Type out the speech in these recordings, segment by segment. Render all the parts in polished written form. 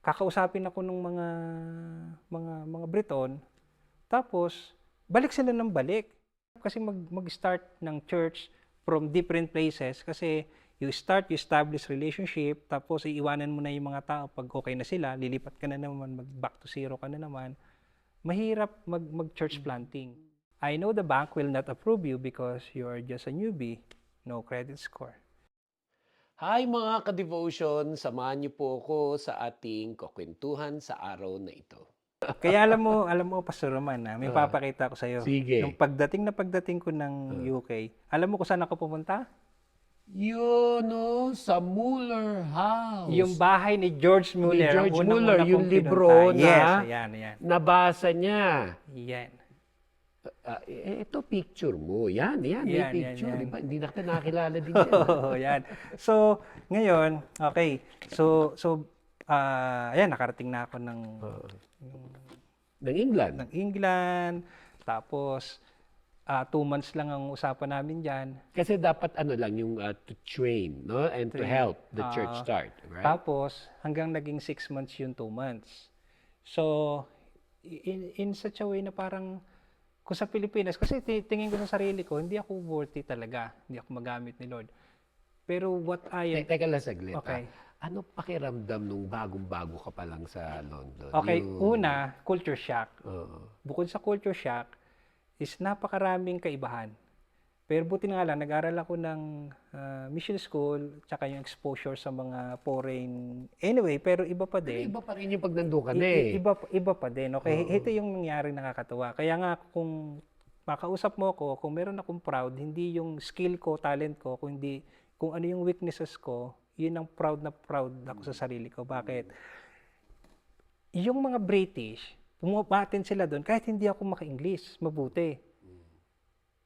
kakausapin ako ng mga Briton, tapos balik sila ng balik. Kasi mag-start ng church from different places kasi you establish relationship, tapos iiwanan mo na yung mga tao pag okay na sila, lilipat ka na naman, back to zero ka na naman. Mahirap mag-church planting. I know the bank will not approve you because you're just a newbie, no credit score. Hi mga ka-devotion, samahan niyo po ako sa ating kukwentuhan sa araw na ito. Kaya alam mo Pastor Roman, may papakita ko sa iyo. Sige. Nung pagdating ko ng UK, alam mo kung saan ako pumunta? Yun, no, sa Mueller House. Yung bahay ni George Mueller. Ni George ang Mueller, unang-una yung kong libro pinunta. na Yes, ayan. nabasa niya. Yan. Ito picture mo. Yan, may picture. yan. Diba? Hindi na kita nakilala din yan. Oo, yan. So, ngayon, okay. So, ayan, nakarating na ako ng Ng England. Tapos, 2 months lang ang usapan namin dyan. Kasi dapat lang yung to train, no? And to help the church start, right? Tapos, hanggang naging 6 months yung 2 months. So, in such a way na parang, kung sa Pilipinas, kasi tingin ko sa sarili ko, hindi ako worthy talaga. Hindi ako magamit ni Lord. Pero what I am... Teka lang saglit. Okay. Ano pakiramdam nung bagong-bago ka pa lang sa London? Okay, una, culture shock. Bukod sa culture shock, is napakaraming kaibahan. Pero buti na nga lang, nag-aral ako ng mission school, tsaka yung exposure sa mga foreign... Anyway, pero iba pa din. Iba pa rin yung pag nandun ka na eh. Iba pa din. Okay, ito yung nangyari nakakatuwa. Kaya nga, kung makausap mo ako, kung meron akong proud, hindi yung skill ko, talent ko, kundi kung ano yung weaknesses ko, yun ang proud ako sa sarili ko. Bakit? Yung mga British, pumapatin sila doon kahit hindi ako maka-English mabuti.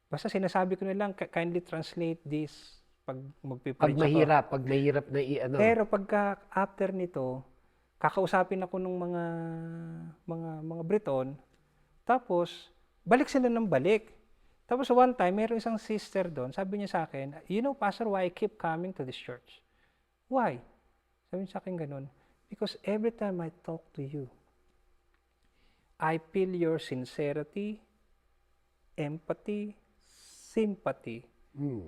Basta sinasabi ko na lang, kindly translate this pag magpipreach ako. Pag mahirap na i-ano. Pero pagka after nito, kakausapin ako ng mga Briton, tapos balik sila ng balik. Tapos one time, mayroong isang sister doon, sabi niya sa akin, you know, Pastor, why I keep coming to this church? Why? Sabi niya sa akin ganun, because every time I talk to you, I feel your sincerity, empathy, sympathy.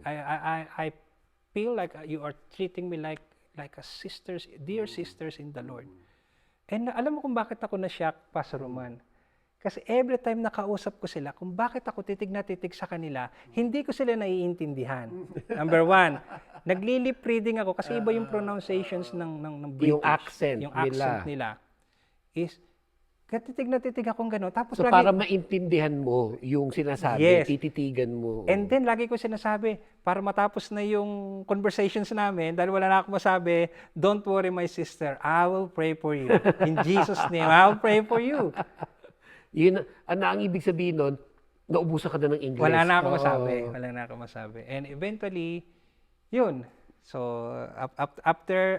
I feel like you are treating me like a sisters, dear sisters in the Lord. And alam mo kung bakit ako na-shock, Pastor Roman? Kasi every time nakausap ko sila, kung bakit ako titig sa kanila, hindi ko sila naiintindihan. Number 1, nagli-lip reading ako kasi iba yung pronunciations ng British. Yung accent nila. Is, titig akong gano'n. Tapos So lagi, para maintindihan mo yung sinasabi, Yes. tititigan mo. And then, lagi ko sinasabi, para matapos na yung conversations namin, dahil wala na akong masabi, don't worry, my sister, I will pray for you. In Jesus' name, I will pray for you. Yun, ang ibig sabihin nun, naubusan ka na ng English. Wala na akong masabi. And eventually, yun. So, after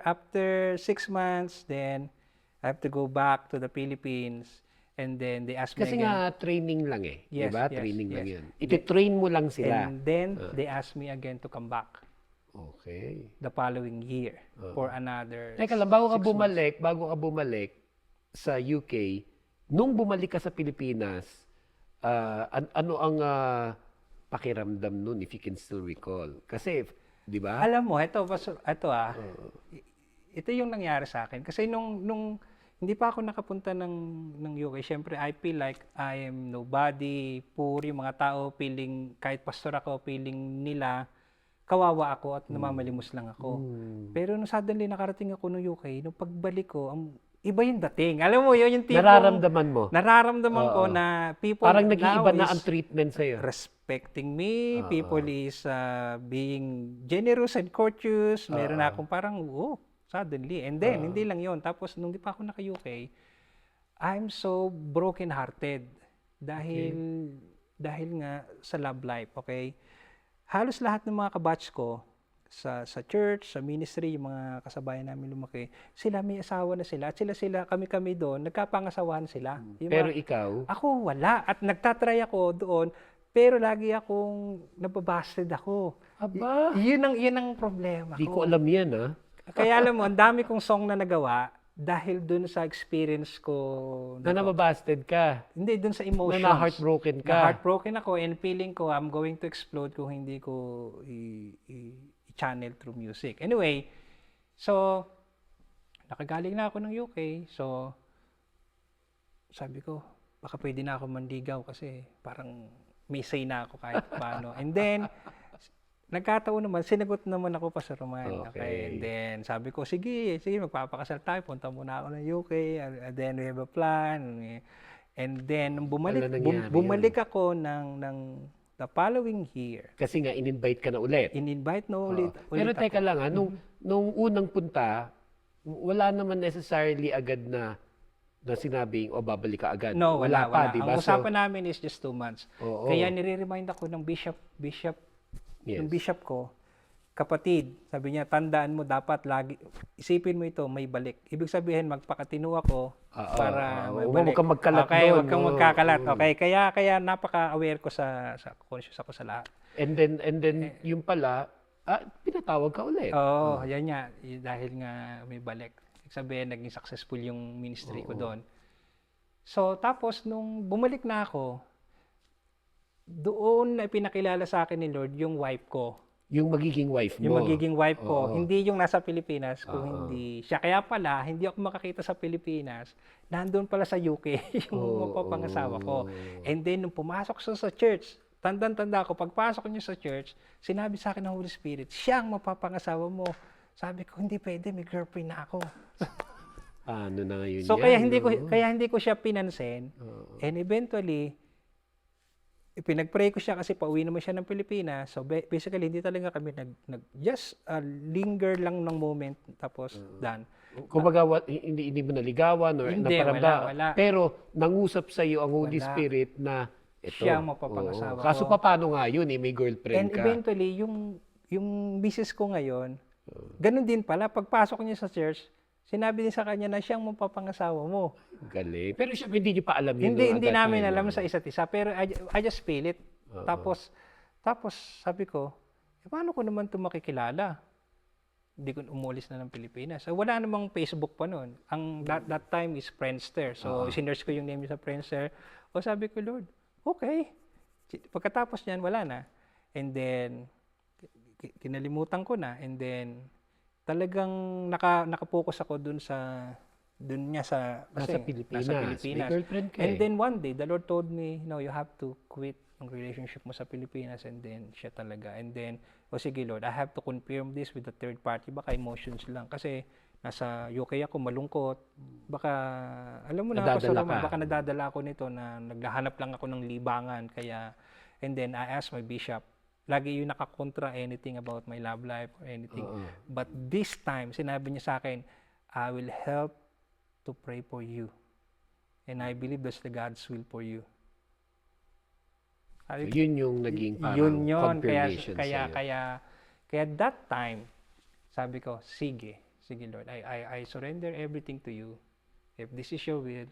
6 months, then, I have to go back to the Philippines. And then, they asked me Kasi again. nga, training lang eh. Yes, diba? yes, Training lang yes. yun. Iti-train mo lang sila. And then, they asked me again to come back Okay. the following year for another Teka lang, bago ka 6 months. bumalik sa UK, nung bumalik ka sa Pilipinas, ano ang pakiramdam nun, if you can still recall? Kasi, di ba? Alam mo, ito yung nangyari sa akin. Kasi nung hindi pa ako nakapunta ng UK, syempre I feel like I am nobody, poor, yung mga tao feeling, kahit pastor ako, feeling nila, kawawa ako at namamalimos lang ako. Pero nung suddenly nakarating ako ng UK, nung pagbalik ko, iba yung dating. Alam mo, yun yung tipong... Nararamdaman mo? Nararamdaman ko na people Parang now nag-iiba na is ang treatment sa'yo. respecting me, people is being generous and courteous. Meron na akong parang, suddenly. And then, hindi lang yon. Tapos, nung di pa ako naka-UK, I'm so broken-hearted. Dahil nga sa love life, okay? Halos lahat ng mga kabatch ko, sa church, sa ministry, yung mga kasabayan namin lumaki, sila may asawa na sila. At sila, kami doon, nagkapangasawahan sila. Yung Pero mga- ikaw, Ako, wala. At nagtatry ako doon, pero lagi akong nababasted ako. aba, Yun ang problema di ko ko. alam yan ah. Kaya alam mo, ang dami kong song na nagawa, dahil dun sa experience ko, Na nababasted ka. hindi, dun sa emotions. Na heartbroken ka. Na-heartbroken ako and feeling ko I'm going to explode kung hindi ko i-channel through music. Anyway, so, nakagaling na ako ng UK. So, sabi ko, baka pwede na ako manligaw kasi parang may say na ako kahit paano. And then, nagkataon naman, sinagot naman ako pa sa Roman. Okay. And then, sabi ko, sige, magpapakasal tayo. Punta muna ako ng UK. And then, we have a plan. And then, nung Wala nangyari bumalik ako ng the following year. Kasi nga, in-invite ka na ulit. In-invite na ulit. Pero ulit teka ako. lang, nung unang punta, wala naman necessarily agad na sinabing, babalik ka agad. No, wala. di ba? Ang usapan namin is just 2 months. Oo. Kaya nire-remind ako ng bishop, Yes. yung bishop ko, kapatid, sabi niya, tandaan mo dapat lagi, isipin mo ito, may balik. Ibig sabihin, magpakatino ako para may balik. Huwag kang magkalat okay, doon. Huwag kang magkakalat. Okay, kaya napaka-aware ko sa conscious ako sa lahat. And then yung pala, pinatawag ka ulit. Oo, yan nga. Dahil nga may balik. Ibig sabihin, naging successful yung ministry ko doon. So, tapos, nung bumalik na ako, doon na pinakilala sa akin ni Lord yung wife ko. Yung magiging wife mo. Yung magiging wife ko, Oo. hindi yung nasa Pilipinas, kung hindi siya. Kaya pala, hindi ako makakita sa Pilipinas, nandun pala sa UK yung mapapangasawa ko. And then, nung pumasok siya sa church, tandang-tanda ko, pagpasok niya sa church, sinabi sa akin ng Holy Spirit, siya ang mapapangasawa mo. Sabi ko, hindi pwede, may girlfriend na ako. Ano na ngayon So, yan, kaya hindi ko siya pinansin. And eventually, pinag-pray ko siya kasi pauwi naman siya ng Pilipinas. So basically, hindi talaga kami just linger lang ng moment tapos done. Kumbaga, hindi mo naligawan or Hindi, naparamdam. wala. Pero nangusap sa iyo ang Holy Wala. Spirit na ito. Siya ang mapapangasawa Kaso ko. paano nga yun? May girlfriend And ka. eventually, yung misis ko ngayon, ganun din pala. Pagpasok niya sa church, sinabi din sa kanya na siyang mapapangasawa mo. Galing. Pero siya, hindi niyo pa alam yun. Hindi namin alam sa isa't isa, pero I just feel it. Tapos sabi ko, paano ko naman ito makikilala? Hindi ko umulis na ng Pilipinas. So, wala namang Facebook pa noon. That time is Friendster. So, sinerge ko yung name sa Friendster. O sabi ko, Lord, okay. Pagkatapos niyan, wala na. And then, kinalimutan ko na. And then, talagang naka-focus ako dun niya sa Nasa Pilipinas. May girlfriend ka And eh. then one day, the Lord told me, no, you have to quit ang relationship mo sa Pilipinas. And then, siya talaga. And then, sige Lord, I have to confirm this with the third party. Baka emotions lang. Kasi, nasa UK ako, malungkot. Baka, alam mo na ako sa Roma, baka nadadala ako nito na naghahanap lang ako ng libangan. Kaya, and then, I asked my bishop, lagi yung nakakontra anything about my love life or anything. But this time, sinabi niya sa akin, I will help to pray for you. And I believe that's the God's will for you. So, yun yung naging parang confirmation sa'yo. Kaya that time, sabi ko, sige Lord, I surrender everything to you. If this is your will,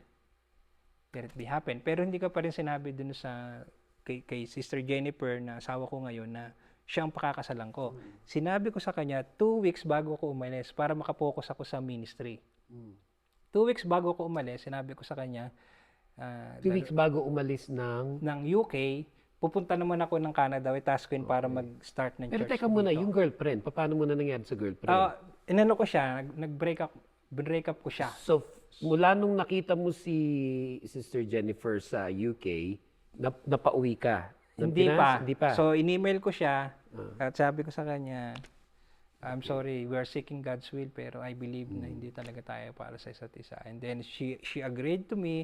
let it be happen. Pero hindi ka pa rin sinabi dun sa kay Sister Jennifer na asawa ko ngayon na siya ang pakakasalan ko. Sinabi ko sa kanya 2 weeks bago ako umalis para makapokus ako sa ministry. 2 weeks bago ako umalis, sinabi ko sa kanya 2 weeks bago umalis ng UK, pupunta naman ako ng Canada with Tasquin para mag-start ng Pero church. teka muna, yung girlfriend, paano mo na nangyari sa girlfriend? Inano ko siya, break up ko siya. So, mula nung nakita mo si Sister Jennifer sa UK, napauwi ka? ng Hindi Pinas? pa. Hindi pa. So, in-email ko siya at sabi ko sa kanya, I'm sorry, we are seeking God's will, pero I believe na hindi talaga tayo para sa isa't isa. And then, she agreed to me,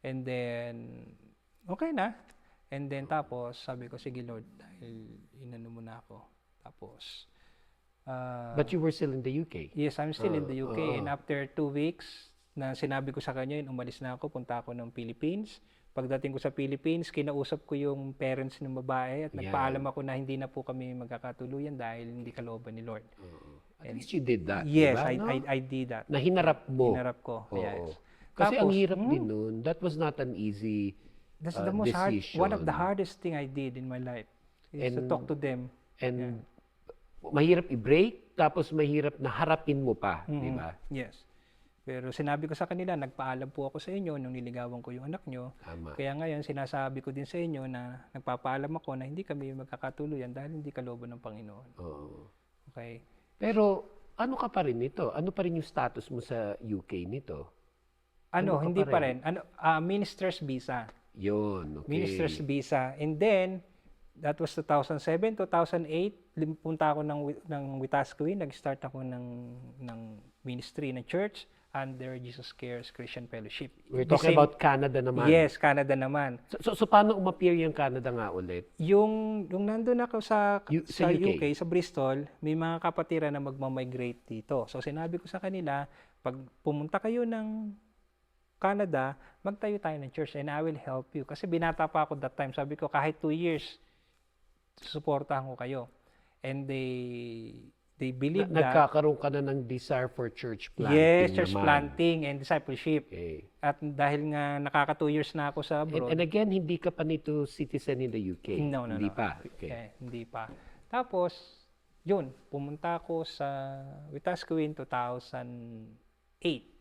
and then, okay na. And then, tapos, sabi ko, sige Lord, dahil inano mo na ako. Tapos, But you were still in the UK? yes, I'm still in the UK. And after 2 weeks, na sinabi ko sa kanya, yun, umalis na ako, punta ako ng Philippines. Pagdating ko sa Philippines, kinausap ko yung parents ng babae at nagpaalam ako na hindi na po kami magkakatuluyan dahil hindi kalooban ni Lord. At least you did that, Yes, diba, I did that. Na hinarap mo. Hinarap ko. Yes. Kasi ang Tapos, hirap din nun. That was not an easy That's the most hard, decision. one of the hardest thing I did in my life is to talk to them. And mahirap i-break, tapos mahirap na harapin mo pa, di ba? Yes. Pero sinabi ko sa kanila, nagpaalam po ako sa inyo nung niligawan ko yung anak nyo. Tama. Kaya ngayon, sinasabi ko din sa inyo na nagpapaalam ako na hindi kami magkakatuluyan dahil hindi kalooban ng Panginoon. Oo. Okay? Pero ano ka pa rin nito? Ano pa rin yung status mo sa UK nito? Ano, Ano ka hindi pa pa rin. Minister's visa. Yun, okay. Minister's visa. And then, that was 2007, 2008, punta ako ng Wetaskiwin. Nag-start ako ng ministry ng church under Jesus Cares Christian Fellowship. We're The talking same- about Canada naman. Yes, Canada naman. So paano umappear yung Canada nga ulit? Yung nandun ako sa Sa UK. UK, sa Bristol, may mga kapatiran na magmamigrate dito. So sinabi ko sa kanila, pag pumunta kayo ng Canada, magtayo tayo ng church and I will help you. Kasi binata pa ako that time. Sabi ko, kahit 2 years, susuportahan ko kayo. And they believe that, Nagkakaroon ka na ng desire for church planting yes, church naman. planting and discipleship. Okay. At dahil nga nakaka 2 years na ako sa abroad, And again, hindi ka pa nito citizen in the UK? No. Hindi pa? Okay. Hindi pa. Tapos, yun, pumunta ako sa Wetaskiwin 2008.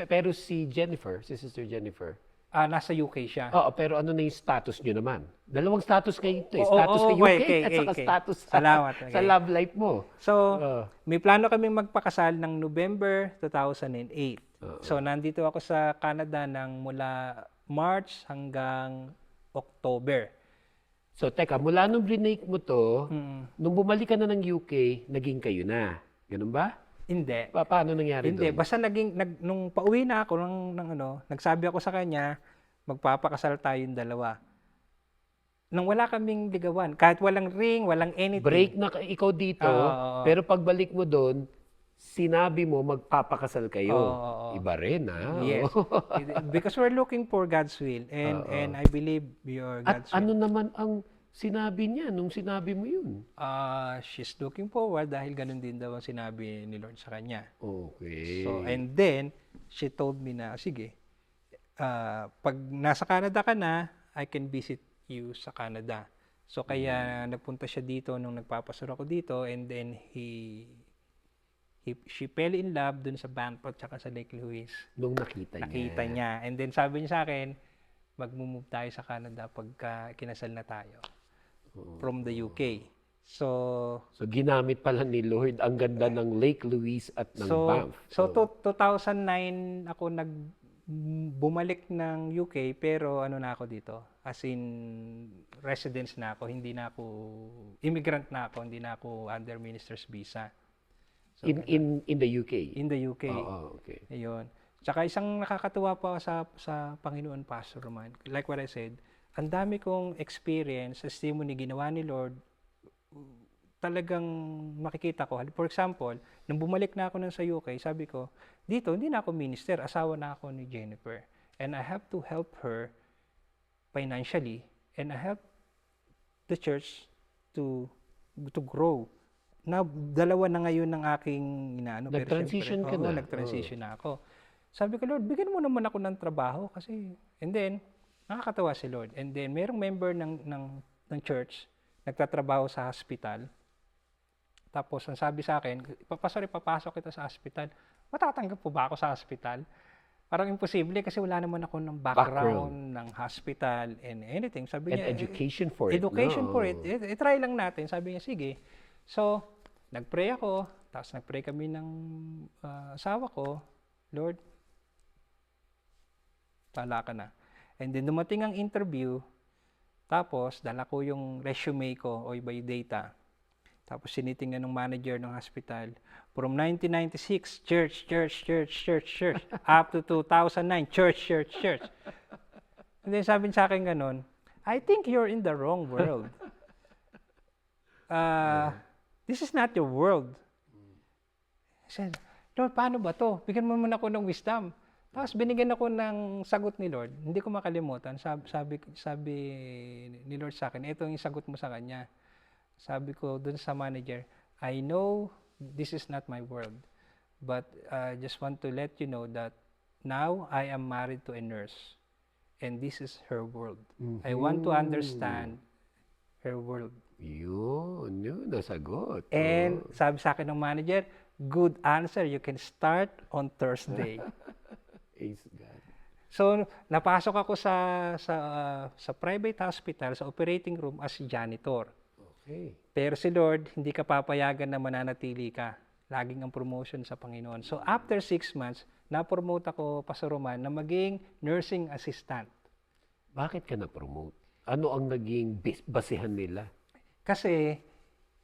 Pero si Jennifer, si Sister Jennifer, Nasa UK siya. oo, pero ano na yung status nyo naman? Dalawang status kayo ito eh. Oo, Status sa UK okay, at saka okay. status Salamat, sa okay. love life mo. So, Oo. may plano kaming magpakasal ng November 2008. So, nandito ako sa Canada ng mula March hanggang October. So, teka, mula nung brinake mo to, Mm. nung bumalik ka na ng UK, naging kayo na. Ganun ba? Hindi. Paano nangyari Hindi, doon? basta nung pauwi na ako nagsabi ako sa kanya, magpapakasal tayong dalawa. Nung wala kaming ligawan, kahit walang ring, walang anything. Break na ikaw dito, Oo. pero pagbalik mo doon, sinabi mo magpapakasal kayo. Oo. Iba rin, ha? Yes. Because we're looking for God's will and I believe your At God's ano will. naman ang sinabi niya nung sinabi mo yun? She's looking forward dahil ganun din daw ang sinabi ni Lord sa kanya. Okay. So, and then, she told me na, sige, pag nasa Canada ka na, I can visit you sa Canada. So, kaya nagpunta siya dito nung nagpapasur ako dito and then she fell in love dun sa Banff at saka sa Lake Louise. Nung nakita niya. And then sabi niya sa akin, mag-move tayo sa Canada pagka kinasal na tayo from the UK. So, So, ginamit pala ni Lord ang ganda ng Lake Louise at ng Banff. 2009 ako bumalik ng UK pero ano na ako dito, as in residence na ako, hindi na ako immigrant na ako, hindi na ako under minister's visa. So, In the UK? in the UK. Oo, okay. Ayun. Tsaka isang nakakatuwa pa sa Panginoon, Pastor Roman. Like what I said, ang dami kong experience, testimony ginawa ni Lord, talagang makikita ko. For example, nung bumalik na ako sa UK, sabi ko, dito, hindi na ako minister, asawa na ako ni Jennifer. And I have to help her financially, and I help the church to grow. Na, dalawa na ngayon ng aking inaano. pero Nag-transition syempre, ka na. Nag-transition na ako. Sabi ko, Lord, bigyan mo naman ako ng trabaho kasi, and then, nakakatawa si Lord. And then, merong member ng church, nagtatrabaho sa hospital. Tapos, ang sabi sa akin, papasok kita sa hospital. Matatanggap po ba ako sa hospital? Parang imposible kasi wala naman ako ng background ng hospital and anything. Sabi And niya, education for it. education no? for it. I-try lang natin. Sabi niya, sige. So, nag-pray ako. Tapos nag-pray kami ng asawa ko. Lord, tala ka na. And then dumating ang interview. Tapos, dala ko yung resume ko o iba yung data. Tapos sinitingnan ng manager ng hospital. From 1996, church. Up to 2009, church. And then sabi sa akin ganun, I think you're in the wrong world. This is not your world. I said, Lord, paano ba to? Bigyan mo naman ako ng wisdom. Tapos binigyan ako ng sagot ni Lord. Hindi ko makalimutan. Sabi ni Lord sa akin, ito yung sagot mo sa kanya. Sabi ko dun sa manager, I know this is not my world, but I just want to let you know that now I am married to a nurse, and this is her world. I want to understand her world. Yun, nasagot. And sabi sa akin ng manager, Good answer. You can start on Thursday. Praise God. So, napasok ako sa private hospital, sa operating room as janitor. Okay. Pero si Lord, hindi ka papayagan na mananatili ka. Laging ang promotion sa Panginoon. So, after 6 months, na-promote ako, Pastor Roman, na maging nursing assistant. Bakit ka na-promote? Ano ang naging basihan nila? Kasi,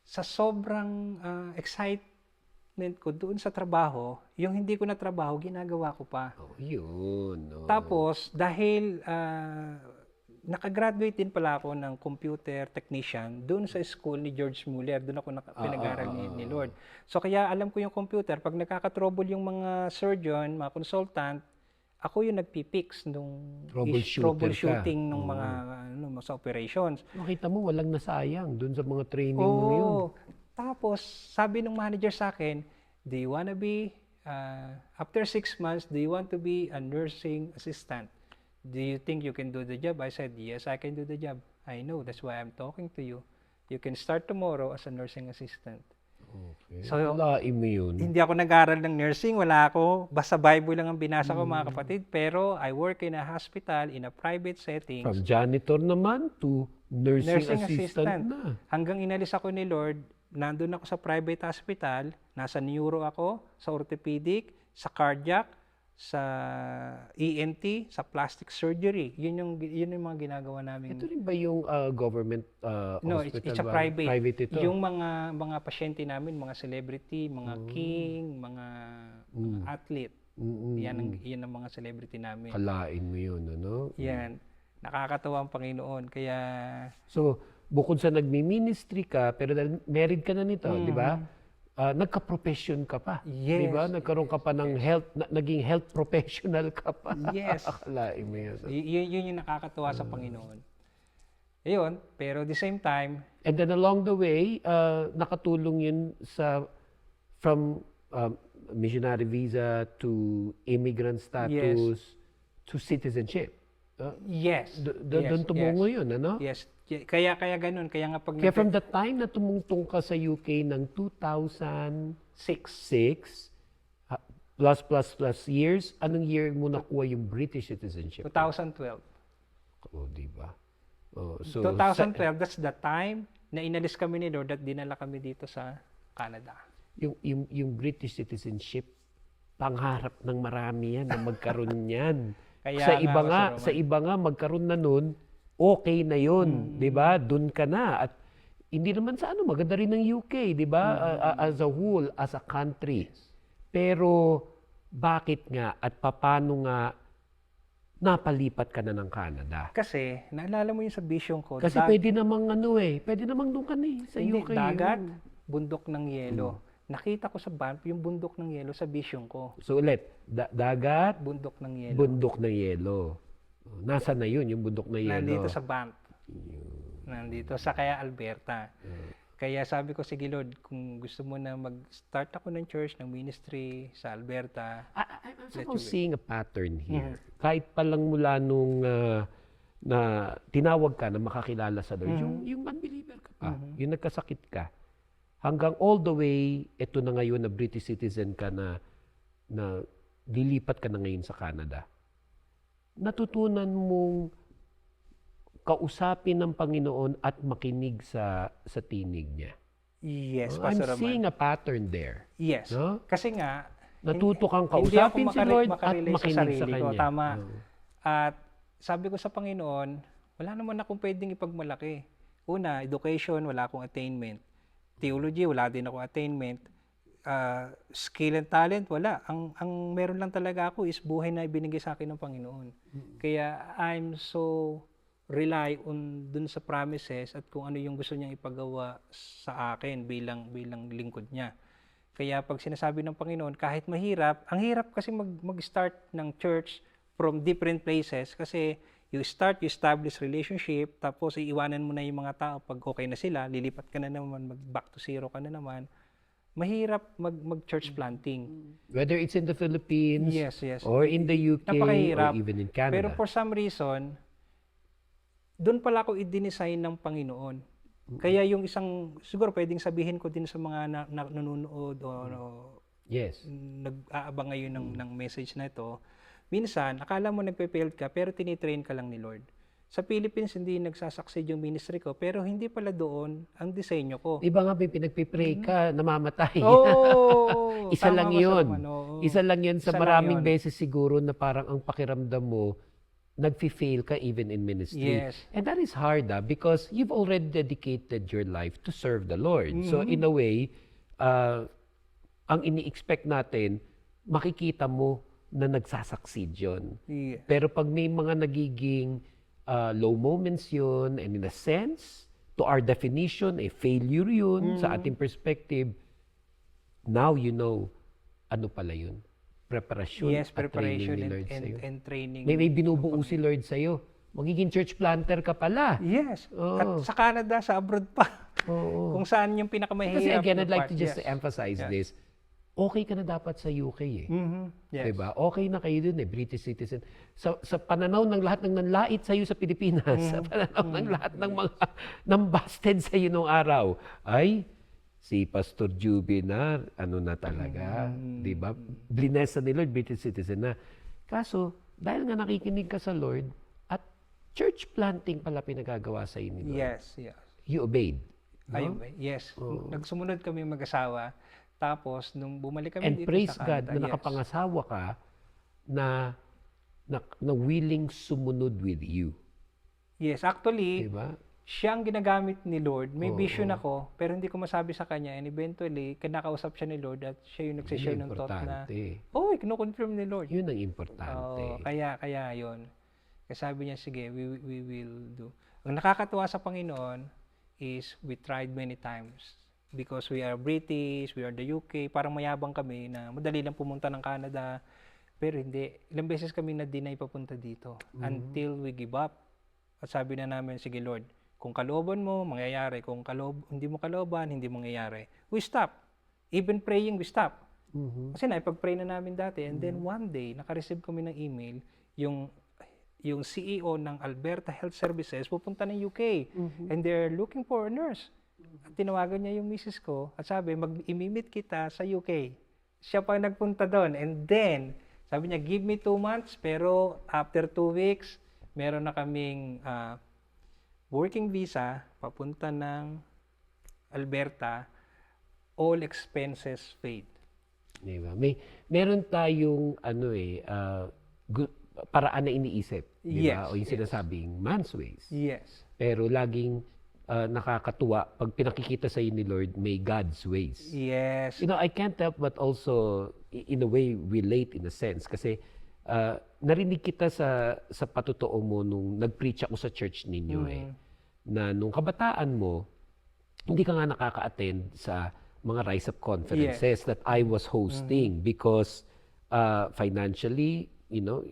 sa sobrang excitement ko doon sa trabaho, yung hindi ko na trabaho, ginagawa ko pa. Oh, yun. Oh. Tapos, dahil nakagraduate din pala ako ng computer technician doon sa school ni George Muller. Doon ako pinag-aral ni Lord. So, kaya alam ko yung computer. Pag nakaka-trouble yung mga surgeon, mga consultant, ako yung nagpipix nung troubleshooting ng mga sa operations. Makita mo, walang nasayang dun sa mga training mo yun. Tapos, sabi ng manager sa akin, do you wanna be, after 6 months, do you want to be a nursing assistant? Do you think you can do the job? I said, yes, I can do the job. I know, that's why I'm talking to you. You can start tomorrow as a nursing assistant. Okay. So, Walain mo yun. hindi ako nag-aral ng nursing, wala ako. Basta Bible lang ang binasa ko, mga kapatid. Pero I work in a hospital, in a private setting. From janitor naman to nursing assistant na. Hanggang inalis ako ni Lord, nandun ako sa private hospital, nasa neuro ako, sa orthopedic, sa cardiac, sa ENT, sa plastic surgery. Yun yung mga ginagawa namin. Ito rin ba yung government No, hospital? it's a ba? private. Private ito? Yung mga pasyente namin, mga celebrity, mga king, mga athlete. Yan ang mga celebrity namin. Kalain mo yun, ano? Yan. Nakakatawa ang Panginoon. Kaya, So, bukod sa nagmi-ministry ka, pero dahil married ka na nito, di ba? Nagka-profession ka pa. Di Yes. ba? Nagkaroon ka pa ng health, naging health professional ka pa. Yes. Akalain mo yun. yun yung nakakatawa sa Panginoon. Ayun, pero at the same time, And then along the way, nakatulong yun from missionary visa to immigrant status to citizenship. yes. Doon tumungo yun, ano? Yes. Kaya ganun. Kaya nga pag Kaya from the time na tumungtong ka sa UK ng 2006 plus years, anong year mo nakuha yung British citizenship? 2012. Oh, di ba? Oh, so 2012, that's the time na inalis kami ni Lord at dinala kami dito sa Canada. yung British citizenship, pangharap ng marami yan na magkaroon niyan. Kaya sa iba nga magkaroon na nun, okay na yun, 'di ba? Doon ka na at hindi naman sa maganda rin ng UK, 'di ba? As a whole, as a country. Pero bakit nga at paano nga napalipat ka na ng Canada? Kasi, naalala mo yung sa vision ko, Kasi pwede namang pwede namang doon ka sa hindi, UK. dagat, bundok ng yelo. Nakita ko sa Banff yung bundok ng yelo sa vision ko. So ulit, dagat, Bundok ng yelo. bundok ng yelo. Nasaan na yun, yung bundok ng yelo? Nandito sa Banff. Nandito sa Kaya Alberta. Kaya sabi ko, sige Lord, kung gusto mo na mag-start ako ng church, ng ministry sa Alberta, I'm somehow seeing a pattern here. Kahit pa lang mula nung na tinawag ka na makakilala sa Lord, yung unbeliever ka pa, yung nagkasakit ka, hanggang all the way, eto na ngayon na British citizen ka na lilipat ka na ngayon sa Canada. Natutunan mong kausapin ng Panginoon at makinig sa tinig niya. yes, I'm Pastor Roman. seeing a pattern there. Yes. No? Kasi nga, Natuto kang hindi ako kausapin si Lord at makarelate sa makinig sarili sa ko. Kanya. Tama. At sabi ko sa Panginoon, wala naman akong pwedeng ipagmalaki. Una, education, wala akong attainment. Theology, wala din akong attainment. Skill and talent, wala. Ang meron lang talaga ako is buhay na ibinigay sa akin ng Panginoon. Kaya I'm so rely on dun sa promises at kung ano yung gusto niyang ipagawa sa akin bilang lingkod niya. Kaya pag sinasabi ng Panginoon, kahit mahirap, ang hirap kasi mag-start ng church from different places kasi you establish relationship, tapos iiwanan mo na yung mga tao pag okay na sila, lilipat ka na naman, back to zero ka na naman. Mahirap mag-church planting. Whether it's in the Philippines Yes. or in the UK Napakahirap. or even in Canada. Pero for some reason, doon pala ako i-design ng Panginoon. Kaya yung isang, siguro pwedeng sabihin ko din sa mga nanonood o Yes. nag-aabang ngayon ng message na ito, minsan, akala mo nagpe-failed ka, pero tinitrain ka lang ni Lord. Sa Philippines, hindi nagsasucceed yung ministry ko, pero hindi pala doon ang disenyo ko. Iba nga may pinagpipray ka, namamatay. Oo! Isa Tama lang ka sa yun. naman, oo. Isa lang yun sa Isa lang maraming yun. beses siguro na parang ang pakiramdam mo, nag-fail ka even in ministry. Yes. And that is hard because you've already dedicated your life to serve the Lord. So in a way, ang ini-expect natin, makikita mo na nagsasucceed yun. Yeah. Pero pag may mga nagiging low moments yun, and in a sense, to our definition, failure yun sa ating perspective, now you know, ano pala yun? Preparasyon Yes, at preparation training ni Lord and sa'yo. training. May binubuo si Lord sa'yo. Magiging church planter ka pala. Yes. Oo. At sa Canada, sa abroad pa. Oo. Kung saan yung pinakamahirap Kasi again, na I'd like part. to just Yes. emphasize this. Okay ka na dapat sa UK eh. Yes. Diba? Okay na kayo dun British citizen. Sa pananaw ng lahat ng nanlait sa iyo sa Pilipinas, sa pananaw ng lahat ng mga nambasted sa iyo nung araw, ay si Pastor Juby na, ano na talaga, di ba? Blines ni Lord, British citizen na. Kaso, dahil nga nakikinig ka sa Lord, at church planting pala pinagagawa sa iyo ni Lord. Yes, yes. You obeyed. No? Yes. Nagsumunod kami mag-asawa. Tapos, nung bumalik kami And dito praise sa God Canada, na yes. nakapangasawa ka na willing sumunod with you. Yes, actually, Diba? siya ang ginagamit ni Lord. May vision ako, pero hindi ko masabi sa kanya. And eventually, kinakausap siya ni Lord at siya yung nagsishare ng thought na, kino-confirm ni Lord. Yun ang importante. Kaya yun. Kaya sabi niya, sige, we will do. Ang nakakatuwa sa Panginoon is we tried many times. Because we are British, we are the UK, parang mayabang kami na madali lang pumunta ng Canada. Pero hindi. Ilang beses kami na-deny papunta dito until we give up. At sabi na namin, sige Lord, kung kalooban mo, mangyayari. Kung hindi mo kalooban, hindi mangyayari. We stop. Even praying, we stop. Kasi naipag-pray na namin dati. And then one day, naka-receive kami ng email, yung CEO ng Alberta Health Services pupunta ng UK. And they're looking for a nurse. At tinawagan niya yung misis ko at sabi, mag-imimit kita sa UK. Siya pa nagpunta doon. And then, sabi niya, give me 2 months, pero after 2 weeks, meron na kaming working visa, papunta ng Alberta, all expenses paid. Diba? Meron tayong paraan na iniisip. Diba? Yes, O yung sinasabing man's ways. Yes. Pero laging nakakatuwa pag pinakikita sa ni Lord, may God's ways. Yes. You know, I can't help but also, in a way, relate in a sense. Kasi narinig kita sa patotoo mo nung nag-preach ako sa church ninyo na nung kabataan mo, hindi ka nga nakaka-attend sa mga Rise Up conferences that I was hosting because financially, you know,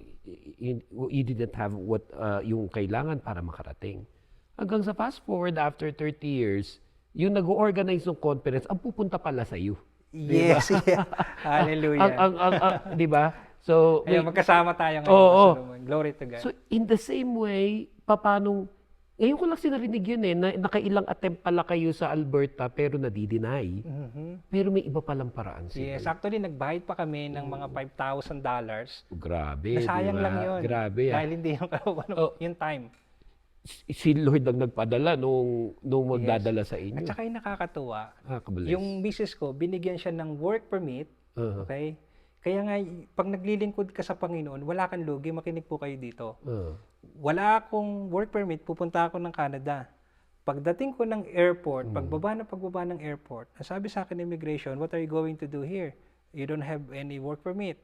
you didn't have what yung kailangan para makarating. Hanggang sa fast forward after 30 years, yung nag-organize ng conference, ang pupunta pala sa iyo. Yes. Yeah. Hallelujah. Di ba? So, magkasama tayo ngayon. Oo. Glory to God. So, in the same way, paano, ngayon ko lang sinarinig yun na nakailang attempt pala kayo sa Alberta pero nadi-deny. Pero may iba palang paraan sila. Yes, actually nagbayad pa kami ng mga $5,000. Grabe, Nasayang diba? lang yun. Grabe, Dahil hindi yung yung time. Si Lord ang nagpadala nung magdadala sa inyo. At saka yung nakakatuwa, Nakakabless. yung misis ko, binigyan siya ng work permit. Okay? Kaya nga, pag naglilingkod ka sa Panginoon, wala kang lugi, makinig po kayo dito. Wala akong work permit, pupunta ako ng Canada. Pagdating ko ng airport, pagbaba ng airport, sabi sa akin immigration, what are you going to do here? You don't have any work permit.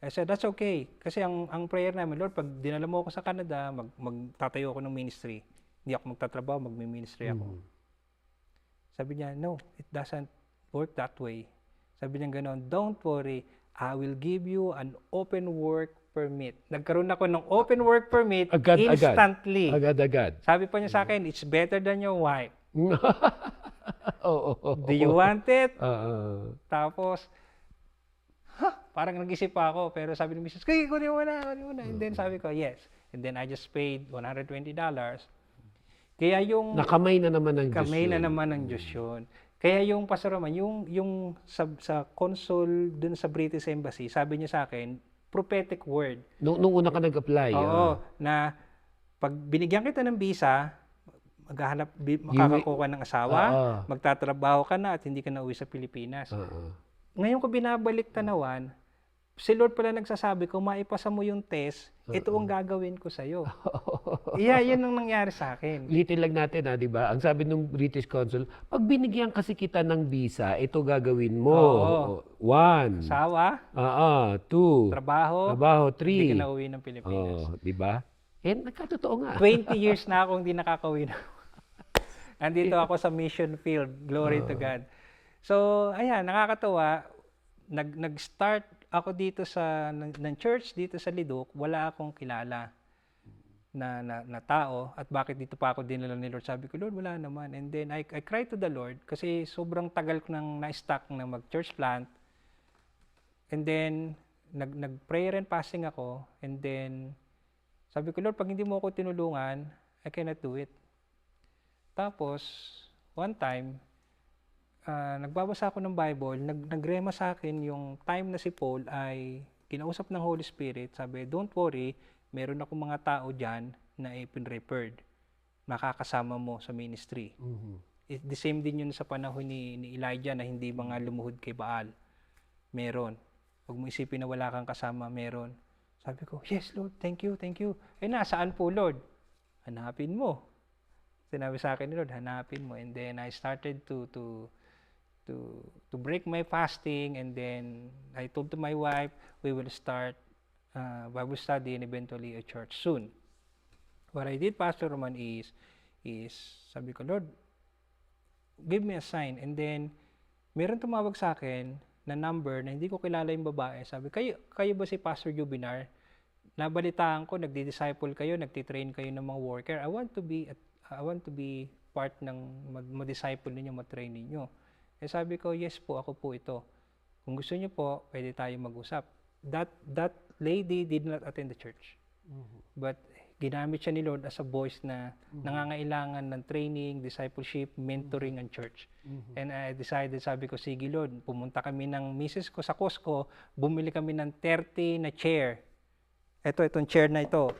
I said, that's okay. Kasi ang prayer namin, Lord, pag dinala mo ako sa Canada, magtatayo ako ng ministry. Hindi ako magtatrabaho, magmi-ministry ako. Sabi niya, no, it doesn't work that way. Sabi niya gano'n, don't worry, I will give you an open work permit. Nagkaroon ako ng open work permit instantly. Agad-agad. Sabi pa niya sa akin, it's better than your wife. Do you Oo. want it? Tapos, parang nag-isip pa ako, pero sabi ni Mrs. Kaya, kunin mo na. And then sabi ko, yes. And then I just paid $120. Kaya yung Nakamay na naman ng Diyos kamay na yun. naman ng Diyos yun. Kaya yung Pastor Roman, yung sa consul dun sa British Embassy, sabi niya sa akin, prophetic word. Nung una ka nag-apply, Oo, na pag binigyan kita ng visa, makakakuha ka ng asawa, Oo. magtatrabaho ka na at hindi ka na uwi sa Pilipinas. Oo. Ngayon ko binabalik tanawan, si Lord pala nagsasabi, kung maipasa mo yung test, ito ang gagawin ko sa'yo. Yun ang nangyari sa akin. Ulitin lang natin, di ba? Ang sabi ng British consul, pag binigyan kasi kita ng visa, ito gagawin mo. Oo. 1. Asawa, 2. trabaho, Trabaho, hindi ka 3. na uwi ng Pilipinas. Di ba? Nagkatotoo nga. 20 years na akong hindi nakakauwi na. Nandito ako sa mission field. Glory to God. So, ayan, nakakatawa. Nag-start ako dito ng church, dito sa Lidok, wala akong kilala na tao. At bakit dito pa ako dinala ni Lord? Sabi ko, Lord, wala naman. And then, I cried to the Lord kasi sobrang tagal ko nang na-stuck na mag-church plant. And then, nag-prayer and fasting ako. And then, sabi ko, Lord, pag hindi mo ako tinulungan, I cannot do it. Tapos, one time, nagbabasa ako ng Bible, nagrema sa akin yung time na si Paul ay kinausap ng Holy Spirit. Sabi, don't worry, meron akong mga tao dyan na ipin-referred. Makakasama mo sa ministry. The same din yun sa panahon ni Elijah na hindi mga lumuhod kay Baal. Meron. Huwag mo isipin na wala kang kasama, meron. Sabi ko, yes Lord, thank you, thank you. Nasaan po Lord? Hanapin mo. Sinabi sa akin ni Lord, hanapin mo. And then I started to break my fasting, and then I told to my wife, we will start Bible study and eventually a church soon. What I did, Pastor Roman, is sabi ko, Lord, give me a sign. And then, meron tumawag sa akin na number na hindi ko kilala yung babae. Sabi, kayo ba si Pastor Jubinar? Nabalitaan ko, nagdi-disciple kayo, nagtitrain kayo ng mga worker. I want to be part ng mag-disciple ninyo, mag-train ninyo. Sabi ko, yes po, ako po ito. Kung gusto niyo po, pwede tayo mag-usap. That lady did not attend the church. But ginamit siya ni Lord as a voice na nangangailangan ng training, discipleship, mentoring ang church. And I decided, sabi ko, sige Lord, pumunta kami ng misis ko sa Costco, bumili kami ng 30 na chair. Itong chair na ito.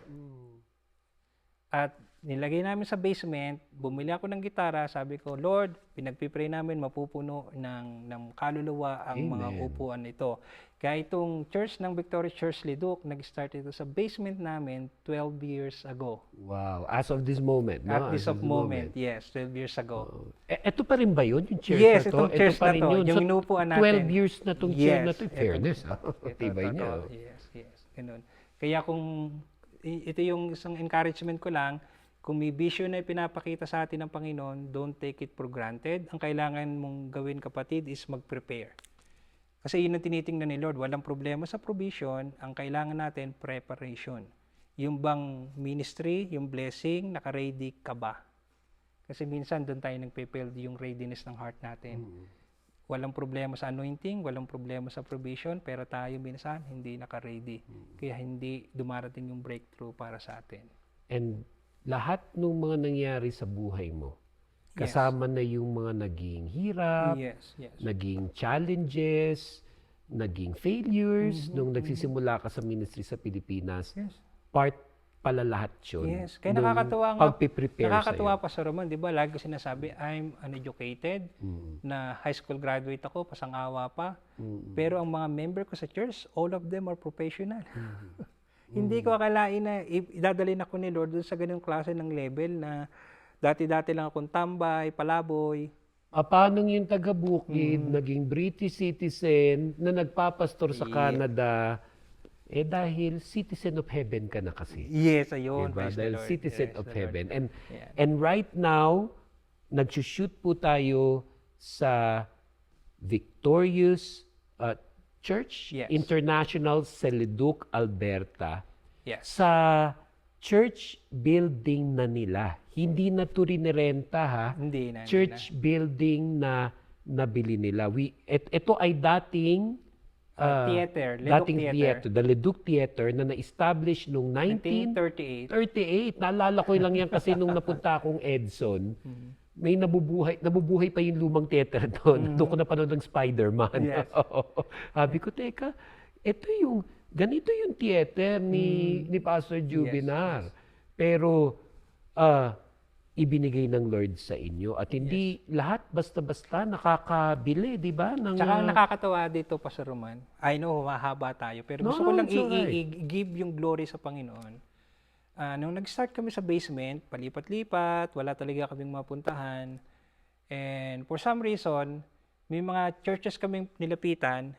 At nilagay namin sa basement, bumili ako ng gitara, sabi ko, Lord, pinagpipray namin mapupuno ng kaluluwa ang mga upuan ito. Kaya itong church ng Victorious Church Lidok, nag-start ito sa basement namin 12 years ago. Wow, as of this moment. At this moment, yes, 12 years ago. Ito pa rin ba yun, yung church Yes, na to? itong church pa na rin to, yun. yung So, inuupuan natin. 12 years na itong chair na to. Fairness, tibay Ito, niya. Yes, ganun. Kaya ito yung isang encouragement ko lang, kung may vision na pinapakita sa atin ng Panginoon, don't take it for granted. Ang kailangan mong gawin, kapatid, is mag-prepare. Kasi yun ang tinitingnan ni Lord. Walang problema sa provision. Ang kailangan natin, preparation. Yung bang ministry, yung blessing, naka-ready ka ba? Kasi minsan doon tayo nagpe-build yung readiness ng heart natin. Walang problema sa anointing, walang problema sa provision, pero tayo minsan hindi naka-ready. Kaya hindi dumarating yung breakthrough para sa atin. And lahat ng mga nangyari sa buhay mo, kasama na yung mga naging hirap, Yes. naging challenges, naging failures, nung nagsisimula ka sa ministry sa Pilipinas, Yes. part pala lahat yun. Yes. Kaya nung nakakatawa nga. pagpiprepare Nakakatawa sa'yo. pa sa Roman, di ba? Lagi ko sinasabi, I'm uneducated, na high school graduate ako, pasang-awa pa. Pero ang mga member ko sa church, all of them are professional. Hindi ko akalain na idadalhin ako ni Lord dun sa ganung klase ng level na dati-dati lang akong tambay, palaboy. Paano yung taga-Bukid, naging British citizen, na nagpapastor sa Canada, dahil citizen of heaven ka na kasi. Yes, ayun. Diba? Praise the Dahil Lord. citizen Praise of the Lord. heaven. And right now, nagsushoot po tayo sa Victorious Church Yes. International sa Leduc, Alberta. Yes. Sa church building na nila. Hindi na to rinirenta ha. Hindi na. Church building na nabili nila. Ito ay dating Theater, Leduc dating theater, the Leduc Theater na na-establish noong 1938. 1938. Naalala ko lang yan kasi nung napunta akong Edson, may nabubuhay pa yung lumang theater doon. Doon ko napanood ng Spider-Man. Yes. Sabi ko, teka, ganito yung theater ni Pastor Jubinar. Pero, ibinigay ng Lord sa inyo. At hindi lahat basta-basta nakakabili, di ba? Tsaka ang nakakatawa dito, Pastor Roman, I know, mahaba tayo, pero gusto ko lang it's alright. i-give yung glory sa Panginoon. Nung nag-start kami sa basement, palipat-lipat, wala talaga kaming mapuntahan. And for some reason, may mga churches kaming nilapitan,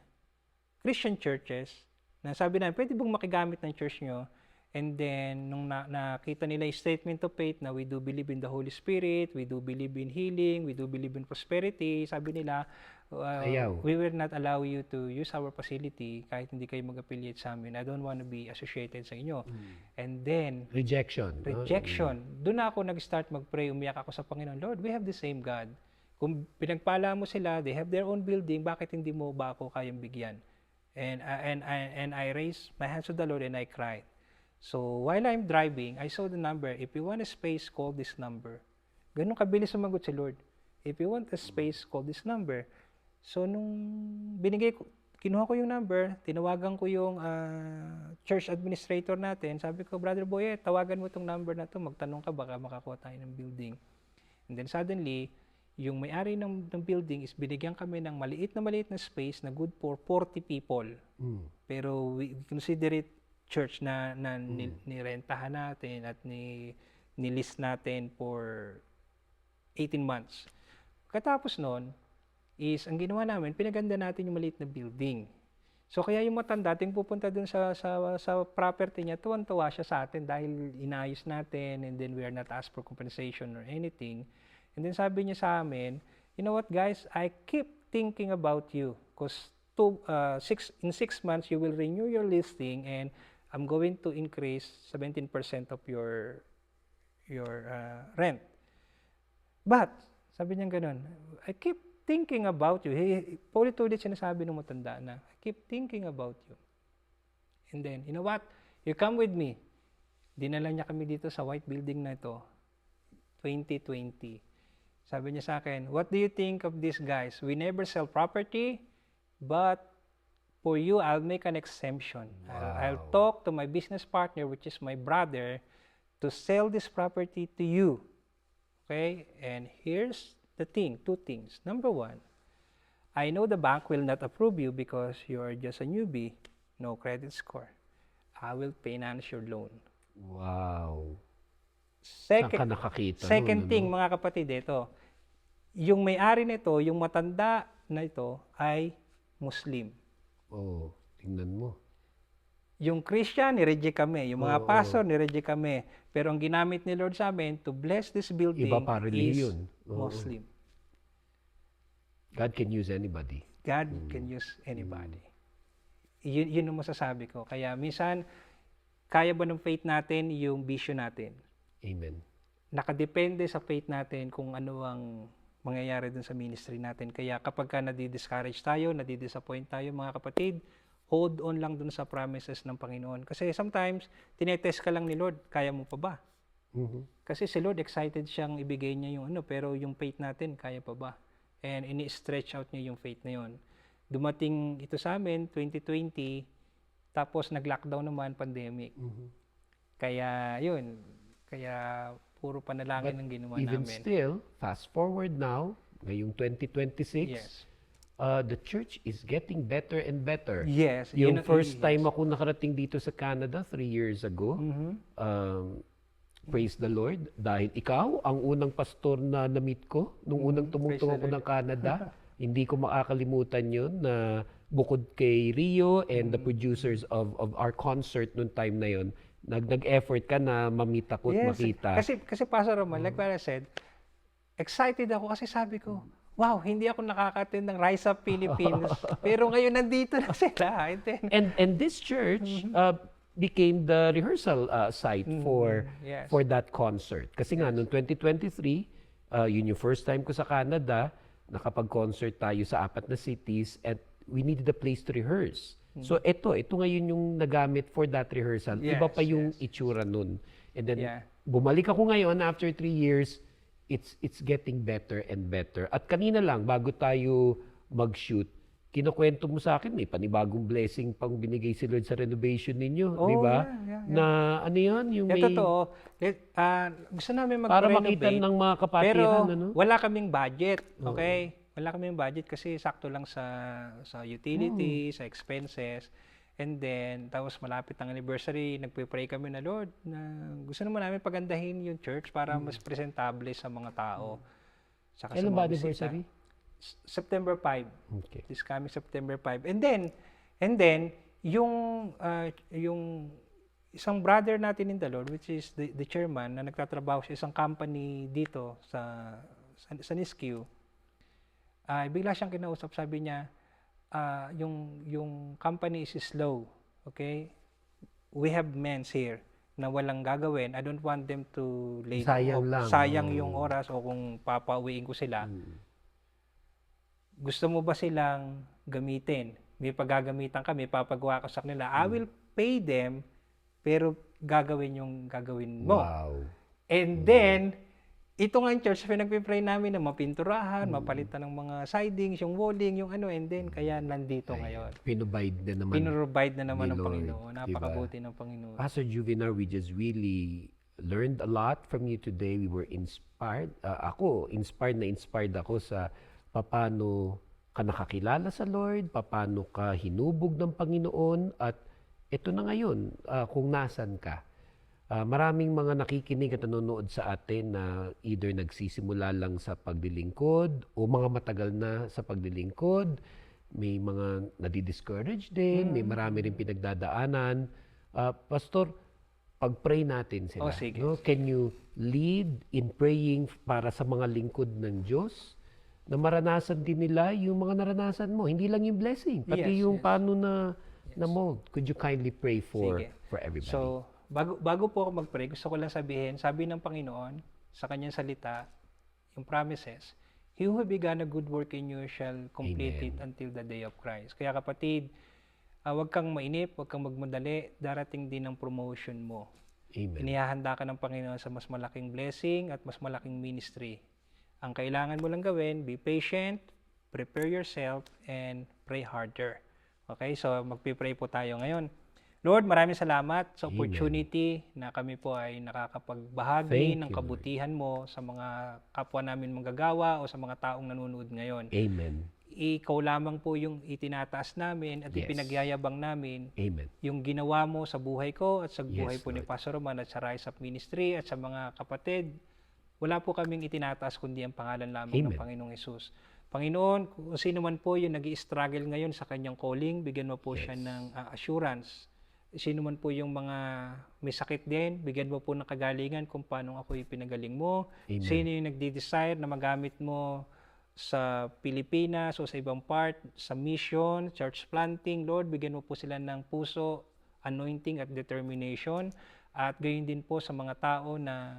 Christian churches, na sabi na, pwede bang makigamit ng church nyo? And then, nung nakita nila yung statement of faith na we do believe in the Holy Spirit, we do believe in healing, we do believe in prosperity, sabi nila, Ayaw. we will not allow you to use our facility kahit hindi kayo mag-affiliate sa amin. I don't want to be associated sa inyo. And then, Rejection. doon ako nag-start mag-pray, umiyak ako sa Panginoon, Lord, we have the same God. Kung pinagpala mo sila, they have their own building, bakit hindi mo ba ako kayang bigyan? And I raised my hands to the Lord and I cried. So, while I'm driving, I saw the number. If you want a space, call this number. Ganun kabilis sumagot si Lord. If you want a space, call this number. So, nung kinuha ko yung number, tinawagan ko yung church administrator natin. Sabi ko, Brother Boy, tawagan mo tong number na to. Magtanong ka, baka makakuha tayo ng building. And then suddenly, yung may-ari ng building is binigyan kami ng maliit na space na good for 40 people. Pero we consider it church na nirentahan natin at nilist natin for 18 months. Katapos nun, is ang ginawa namin, pinaganda natin yung maliit na building. So kaya yung matanda, ting pupunta dun sa property niya, tuwan-tuwa siya sa atin dahil inayos natin and then we are not asked for compensation or anything. And then sabi niya sa amin, you know what guys, I keep thinking about you because in 6 months you will renew your listing and I'm going to increase 17% of your rent. But, sabi niya ganun, I keep thinking about you. Paulit-ulit sinasabi ng matanda na, I keep thinking about you. And then, you know what? You come with me. Dinala niya kami dito sa white building na ito, 2020. Sabi niya sa akin, what do you think of these guys? We never sell property, but for you, I'll make an exemption. I'll talk to my business partner, which is my brother, to sell this property to you. Okay? And here's the thing, 2 things. Number 1, I know the bank will not approve you because you're just a newbie, no credit score. I will finance your loan. Wow. Saan ka nakakita Second nun, thing, mga kapatid, ito. Yung may-ari nito, yung matanda na ito, ay Muslim. Oh, tingnan mo. Yung Christian, ni-reject kami. Yung mga pastor, ni-reject kami. Pero ang ginamit ni Lord sa amin to bless this building Iba pa is reliyon. Muslim. God can use anybody. God can use anybody. Yun ang masasabi ko. Kaya minsan, kaya ba ng faith natin yung vision natin? Amen. Nakadepende sa faith natin kung ano ang mangyayari dun sa ministry natin. Kaya kapag ka nadi-discourage tayo, nadi-disappoint tayo, mga kapatid, hold on lang dun sa promises ng Panginoon. Kasi sometimes, tinetest ka lang ni Lord, kaya mo pa ba? Kasi si Lord, excited siyang ibigay niya yung pero yung faith natin, kaya pa ba? And ini-stretch out niya yung faith na yun. Dumating ito sa amin, 2020, tapos nag-lockdown naman, pandemic. Kaya, yun. Kaya, puro panalangin ang ginawa Even namin. still, fast forward now, ngayong 2026, Yes. The church is getting better and better. Yes. Yung yun ang- first time ako nakarating dito sa Canada 3 years ago, praise the Lord, dahil ikaw ang unang pastor na na-meet ko nung unang tumungtong ako ng Canada. Hindi ko makakalimutan yun na bukod kay Rio and the producers of our concert noong time na yun, nag-effort ka na ma-meet ako at makita. Kasi Pastor Roman, like what I said, excited ako kasi sabi ko, wow, hindi ako nakaka-attend ng Rise Up Philippines. Pero ngayon nandito na sila. And this church became the rehearsal site for Yes. for that concert. Kasi nga noong 2023, yun yung first time ko sa Canada, nakapag-concert tayo sa 4 na cities and we needed a place to rehearse. So ito ngayon yung nagamit for that rehearsal. Yes, Iba pa yung itsura nun. And then Yeah. bumalik ako ngayon after 3 years, it's getting better and better. At kanina lang, bago tayo mag-shoot, kinukwento mo sa akin, may panibagong blessing pang binigay si Lord sa renovation ninyo, di Oh, ba? yeah. Na ano yun, yung Yan may, totoo. Gusto namin para makita mag-renovate, ng mga pero kapatiran, ano? wala kaming budget, okay? Wala kaming budget kasi sakto lang sa utility, sa expenses. And then, tapos malapit ang anniversary, nagpe-pray kami na, Lord, na gusto naman namin pagandahin yung church para mas presentable sa mga tao. Saka sa Kailan ba mga bisita. anniversary? September 5. Okay. This coming September 5. And then yung isang brother natin in the Lord, which is the chairman na nagtatrabaho sa isang company dito sa Nisku, bigla siyang kinausap, sabi niya, yung company is slow, okay? We have men here na walang gagawin. I don't want them to lay Sayang lang. sayang yung oras o kung papauwiin ko sila. Gusto mo ba silang gamitin? May paggagamitan kami, papagawa ko sa kanila. I will pay them, pero gagawin yung gagawin mo. Wow. And then, ito nga yung church, pinagpipray namin na mapinturahan, mapalitan ng mga sidings, yung walling, yung ano, and then, kaya nandito ngayon. Pinobide na naman. Pinrovide na naman ni ng Lord, Panginoon. Napakabuti ng Panginoon. Pastor Juvenar, we just really learned a lot from you today. We were inspired. Inspired ako sa paano ka nakakilala sa Lord, paano ka hinubog ng Panginoon, at ito na ngayon, kung nasan ka. Maraming mga nakikinig at nanonood sa atin na either nagsisimula lang sa paglilingkod o mga matagal na sa paglilingkod. May mga nadi-discourage din, may marami rin pinagdadaanan. Pastor, pag-pray natin sila. Sige. No? Can you lead in praying para sa mga lingkod ng Diyos na maranasan din nila yung mga naranasan mo? Hindi lang yung blessing, pati yung paano na mold. Could you kindly pray for everybody? So, bago po ako mag-pray, gusto ko lang sabihin, sabi ng Panginoon sa kanyang salita, yung promises, He who began a good work in you shall complete it until the day of Christ. Kaya kapatid, huwag kang mainip, huwag kang magmadali, darating din ang promotion mo. Amen. Inihahanda ka ng Panginoon sa mas malaking blessing at mas malaking ministry. Ang kailangan mo lang gawin, be patient, prepare yourself, and pray harder. Okay, so magpipray po tayo ngayon. Lord, maraming salamat sa opportunity na kami po ay nakakapagbahagi ng kabutihan mo sa mga kapwa namin manggagawa o sa mga taong nanonood ngayon. Amen. Ikaw lamang po yung itinataas namin at ipinagyayabang namin. Amen. Yung ginawa mo sa buhay ko at sa buhay po ni Pastor Roman at sa Rise Up Ministry at sa mga kapatid. Wala po kaming itinataas kundi ang pangalan lamang ng Panginoong Hesus. Panginoon, kung sino man po yung nag-i-struggle ngayon sa kanyang calling, bigyan mo po siya ng assurance. Sino man po yung mga may sakit din, bigyan mo po ng kagalingan kung paano ako ipinagaling mo. Sino yung nagdi-desire na magamit mo sa Pilipinas o sa ibang part, sa mission, church planting, Lord, bigyan mo po sila ng puso, anointing at determination. At gayon din po sa mga tao na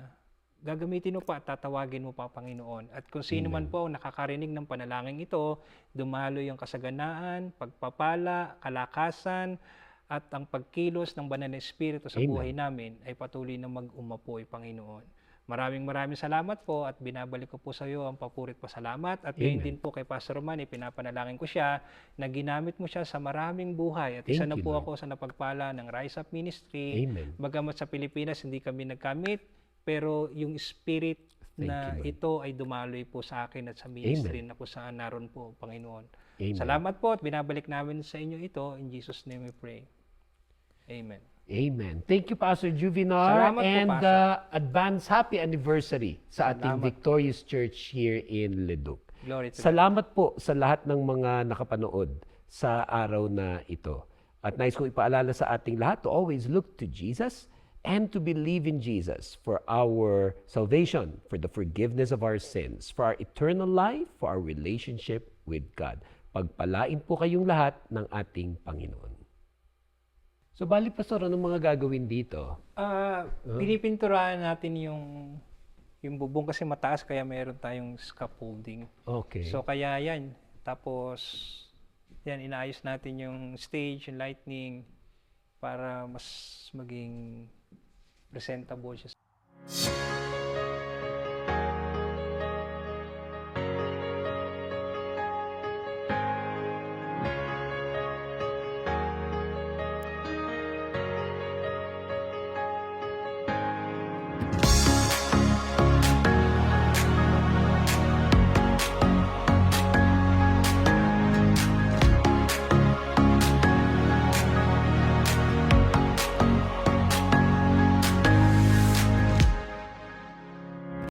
gagamitin mo pa at tatawagin mo pa, Panginoon. At kung sino man po nakakarinig ng panalangin ito, dumalo yung kasaganaan, pagpapala, kalakasan, at ang pagkilos ng banal na Espiritu sa buhay namin ay patuloy na mag-umapoy, Panginoon. Maraming salamat po at binabalik ko po sa iyo ang papurit pasalamat. At gayon din po kay Pastor Roman, ipinapanalangin ko siya na ginamit mo siya sa maraming buhay. At isa na po ako sa napagpala ng Rise Up Ministry. Bagamat sa Pilipinas hindi kami nagkamit, pero yung spirit na ito ay dumaloy po sa akin at sa ministry na po saan naroon po, Panginoon. Salamat po at binabalik namin sa inyo ito. In Jesus' name we pray. Amen. Amen. Thank you, Pastor Juvenar. Salamat po, and Pastor. advance happy anniversary sa ating Victorious Church here in Leduc. Glory to God. Salamat po sa lahat ng mga nakapanood sa araw na ito. At nais kong ipaalala sa ating lahat to always look to Jesus and to believe in Jesus for our salvation, for the forgiveness of our sins, for our eternal life, for our relationship with God. Pagpalain po kayong lahat ng ating Panginoon. So, bali, Pastor, anong mga gagawin dito? Pinipinturahan natin yung bubong kasi mataas kaya mayroon tayong scaffolding. Okay. So kaya yan. Tapos yan, inaayos natin yung stage, yung lighting para mas maging presentable siya